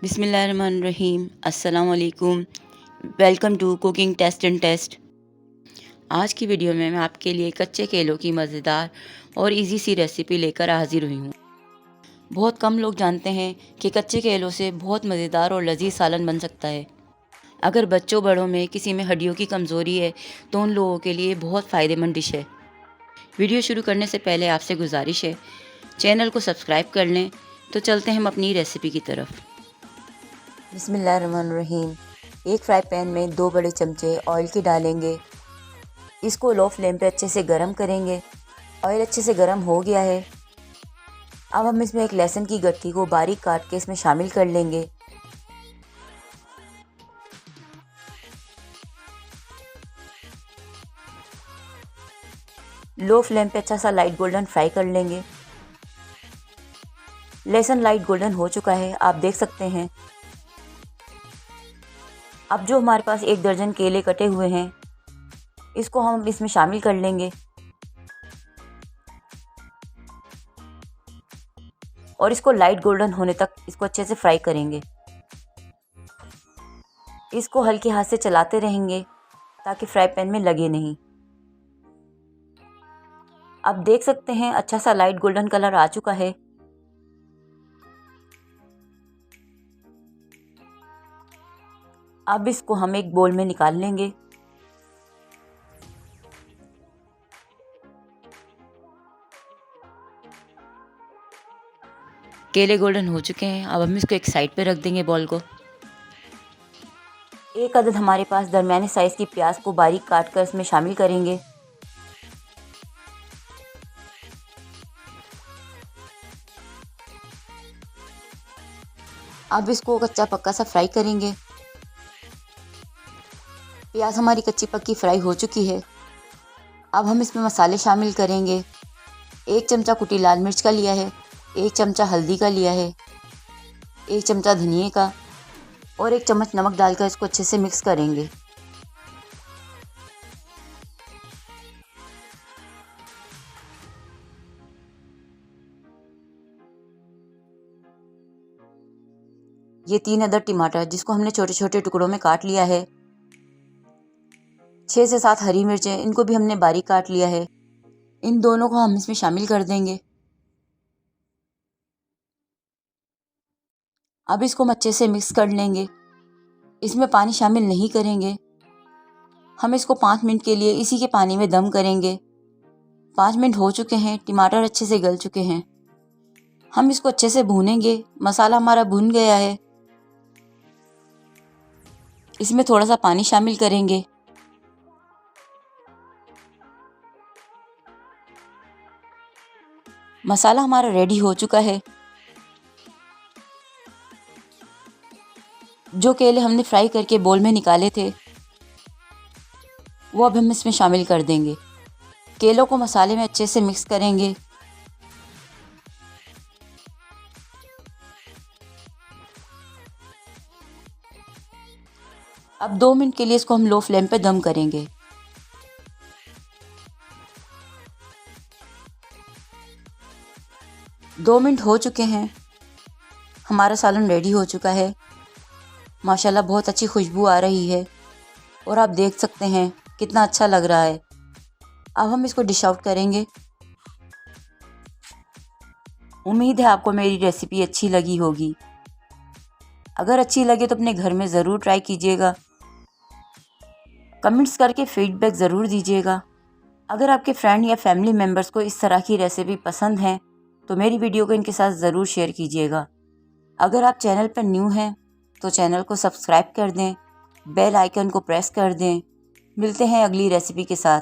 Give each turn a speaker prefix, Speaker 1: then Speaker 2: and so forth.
Speaker 1: बिस्मिल्लाहिर्रहमानिर्रहीम। अस्सलाम वालेकुम। Welcome to cooking taste and taste. आज की वीडियो में मैं आपके लिए कच्चे केलों की मज़ेदार और इजी सी रेसिपी लेकर हाजिर हुई हूँ। बहुत कम लोग जानते हैं कि कच्चे केलों से बहुत मज़ेदार और लजीज सालन बन सकता है। अगर बच्चों बड़ों में किसी में हड्डियों की कमज़ोरी है तो उन लोगों के लिए बहुत फ़ायदेमंद डिश है। वीडियो शुरू करने से पहले आपसे गुजारिश है, चैनल को सब्सक्राइब कर लें। तो चलते हैं हम अपनी रेसिपी की तरफ। बिस्मिल्लाहिर्रहमानिर्रहीम। एक फ्राई पैन में 2 बड़े चमचे ऑयल के डालेंगे। इसको लो फ्लेम पे अच्छे से गरम करेंगे। ऑयल अच्छे से गरम हो गया है। अब हम इसमें एक लहसुन की गट्ठी को बारीक काट के इसमें शामिल कर लेंगे। लो फ्लेम पे अच्छा सा लाइट गोल्डन फ्राई कर लेंगे। लहसुन लाइट गोल्डन हो चुका है, आप देख सकते हैं। अब जो हमारे पास 1 दर्जन केले कटे हुए हैं, इसको हम इसमें शामिल कर लेंगे और इसको लाइट गोल्डन होने तक इसको अच्छे से फ्राई करेंगे। इसको हल्के हाथ से चलाते रहेंगे ताकि फ्राई पैन में लगे नहीं। अब देख सकते हैं अच्छा सा लाइट गोल्डन कलर आ चुका है। अब इसको हम एक बोल में निकाल लेंगे। केले गोल्डन हो चुके हैं। अब हम इसको एक साइड पे रख देंगे बॉल को। एक अदद हमारे पास दरमियाने साइज़ की प्याज को बारीक काट कर इसमें शामिल करेंगे। अब इसको कच्चा पक्का सा फ्राई करेंगे। प्याज हमारी कच्ची पक्की फ्राई हो चुकी है। अब हम इसमें मसाले शामिल करेंगे। 1 चमचा कुटी लाल मिर्च का लिया है, 1 चमचा हल्दी का लिया है, 1 चमचा धनिए का और 1 चम्मच नमक डालकर इसको अच्छे से मिक्स करेंगे। ये 3 अदद टमाटर जिसको हमने छोटे छोटे टुकड़ों में काट लिया है। 6 से 7 हरी मिर्चें, इनको भी हमने बारीक काट लिया है। इन दोनों को हम इसमें शामिल कर देंगे। अब इसको हम अच्छे से मिक्स कर लेंगे। इसमें पानी शामिल नहीं करेंगे। हम इसको 5 मिनट के लिए इसी के पानी में दम करेंगे। 5 मिनट हो चुके हैं, टमाटर अच्छे से गल चुके हैं। हम इसको अच्छे से भूनेंगे। मसाला हमारा भुन गया है। इसमें थोड़ा सा पानी शामिल करेंगे। मसाला हमारा रेडी हो चुका है। जो केले हमने फ्राई करके बोल में निकाले थे वो अब हम इसमें शामिल कर देंगे। केलों को मसाले में अच्छे से मिक्स करेंगे। अब 2 मिनट के लिए इसको हम लो फ्लेम पे दम करेंगे। दो मिनट हो चुके हैं। हमारा सालन रेडी हो चुका है। माशाल्लाह बहुत अच्छी खुशबू आ रही है और आप देख सकते हैं कितना अच्छा लग रहा है। अब हम इसको डिश आउट करेंगे। उम्मीद है आपको मेरी रेसिपी अच्छी लगी होगी। अगर अच्छी लगे तो अपने घर में ज़रूर ट्राई कीजिएगा। कमेंट्स करके फीडबैक ज़रूर दीजिएगा। अगर आपके फ्रेंड या फैमिली मेम्बर्स को इस तरह की रेसिपी पसंद है तो मेरी वीडियो को इनके साथ ज़रूर शेयर कीजिएगा। अगर आप चैनल पर न्यू हैं तो चैनल को सब्सक्राइब कर दें, बेल आइकन को प्रेस कर दें। मिलते हैं अगली रेसिपी के साथ।